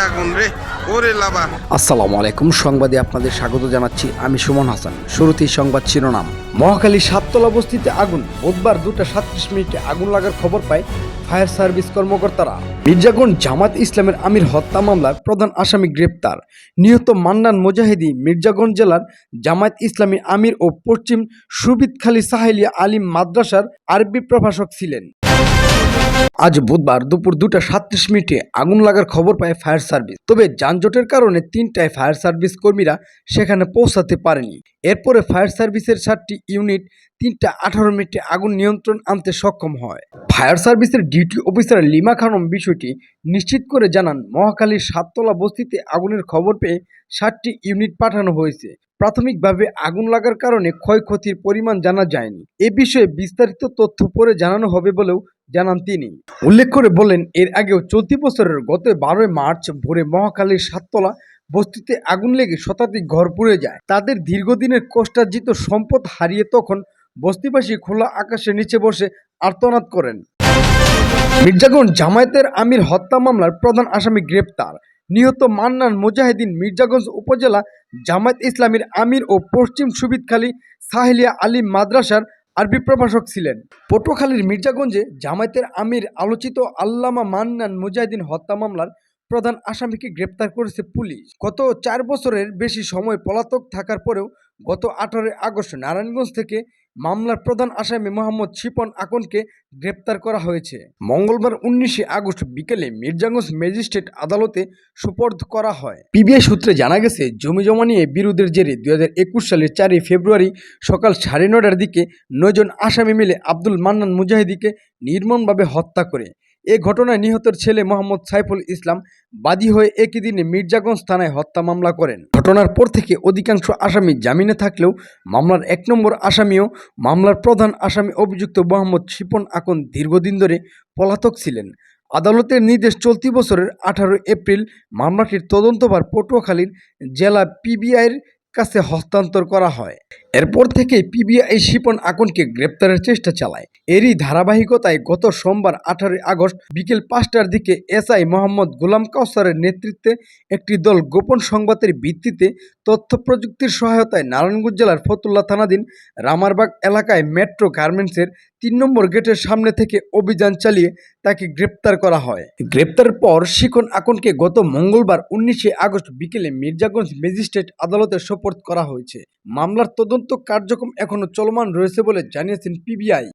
আগুন রে ওরে লাবা। আসসালামু আলাইকুম, সংবাদে আপনাদের স্বাগত জানাচ্ছি। আমি সুমন হাসান। শুরুতেই সংবাদ শিরোনাম। মহাখালী সাততলা বস্তিতে আগুন। বুধবার 2:37 আগুন লাগার খবর পায় ফায়ার সার্ভিস কর্মকর্তারা। মির্জাগঞ্জ জামাত ইসলামের আমির হত্যা মামলার প্রধান আসামি গ্রেপ্তার। নিহত মান্নান মুজাহিদি মির্জাগঞ্জ জেলার জামায়াত ইসলামী আমির ও পশ্চিম সুবিদখালী সাহেলিয়া আলিম মাদ্রাসার আরবি প্রভাষক ছিলেন। আজ বুধবার দুপুর 2:37 আগুন লাগার খবর পায় ফায়ার সার্ভিস। তবে যানজটের কারণে 3টায় ফায়ার সার্ভিস কর্মীরা সেখানে পৌঁছাতে পারেনি। এরপরে ফায়ার সার্ভিসের 7টি ইউনিট 3:18 আগুন নিয়ন্ত্রণ আনতে সক্ষম হয়। ফায়ার সার্ভিসের ডিউটি অফিসার লিমা খানম বিষয়টি নিশ্চিত করে জানান, মহাখালীর সাততলা বস্তিতে আগুনের খবর পেয়ে 7টি ইউনিট পাঠানো হয়েছে। প্রাথমিকভাবে আগুন লাগার কারণে ক্ষয়ক্ষতির পরিমাণ জানা যায়নি। এ বিষয়ে বিস্তারিত তথ্য পরে জানানো হবে বলেও জানান তিনি। উল্লেখ করে বলেন, এর আগেও চলতি বছরের গত 12 মার্চ ভোরে মহাখালীর সাততলা বস্তিতে আগুন লেগে শতাধিক ঘর পুড়ে যায়। তাদের দীর্ঘদিনের কষ্টার্জিত সম্পদ হারিয়ে তখন বস্তিবাসী খোলা আকাশের নিচে বসে আর্তনাদ করেন। মির্জাগঞ্জ জামায়াতের আমির হত্যা মামলার প্রধান আসামি গ্রেপ্তার। নিহত মান্নান মুজাহিদিন মির্জাগঞ্জ উপজেলা জামায়াত ইসলামীর আমির ও পশ্চিম সুবিদখালী সাহেলিয়া আলিম মাদ্রাসার আরবি প্রভাষক ছিলেন। পটুয়াখালীর মির্জাগঞ্জে জামায়াতের আমির আলোচিত আল্লামা মান্নান মুজাহিদিন হত্যা মামলার প্রধান আসামিকে গ্রেপ্তার করেছে পুলিশ। গত 4 বছরের বেশি সময় পলাতক থাকার পরেও গত 18 আগস্ট নারায়ণগঞ্জ থেকে মামলার প্রধান আসামি মোহাম্মদ শিপন আকনকে গ্রেপ্তার করা হয়েছে। মঙ্গলবার 19 আগস্ট বিকেলে মির্জাগঞ্জ ম্যাজিস্ট্রেট আদালতে সোপর্দ করা হয়। পিবিআই সূত্রে জানা গেছে, জমি জমা নিয়ে বিরোধের জেরে 2021 সালের 4 ফেব্রুয়ারি সকাল 9:30টার দিকে 9 জন আসামি মিলে আব্দুল মান্নান মুজাহিদিকে নির্মমভাবে হত্যা করে। এ ঘটনায় নিহতের ছেলে মোহাম্মদ সাইফুল ইসলাম বাদী হয়ে একই দিনে মির্জাগঞ্জ থানায় হত্যা মামলা করেন। ঘটনার পর থেকে অধিকাংশ আসামি জামিনে থাকলেও মামলার 1 নম্বর আসামিও মামলার প্রধান আসামি অভিযুক্ত মোহাম্মদ শিপন আকন দীর্ঘদিন ধরে পলাতক ছিলেন। আদালতের নির্দেশ চলতি বছরের 18 এপ্রিল মামলাটির তদন্তভার পটুয়াখালীর জেলা পিবিআইয়ের কাছে হস্তান্তর করা হয়। এরপর থেকে পিবিআই শিপন আকনকে গ্রেপ্তারের চেষ্টা চালায়। এরই ধারাবাহিকতায় গত সোমবার 18 আগস্ট বিকেল 5টার দিকে এসআই মোহাম্মদ গোলাম কাউসারের নেতৃত্বে একটি দল গোপন সংবাদের ভিত্তিতে তথ্য প্রযুক্তির সহায়তায় নারায়ণগঞ্জ জেলার ফতুল্লা থানাধীন রামারবাগ এলাকায় মেট্রো গার্মেন্টসের 3 নম্বর গেটের সামনে থেকে অভিযান চালিয়ে তাকে গ্রেপ্তার করা হয়। গ্রেপ্তারের পর শিপন আকনকে গত মঙ্গলবার 19 আগস্ট বিকেলে মির্জাগঞ্জ ম্যাজিস্ট্রেট আদালতে সোপর্দ করা হয়েছে। মামলার তদন্ত কার্যক্রম এখনো চলমান রয়েছে বলে জানিয়েছেন পিবিআই।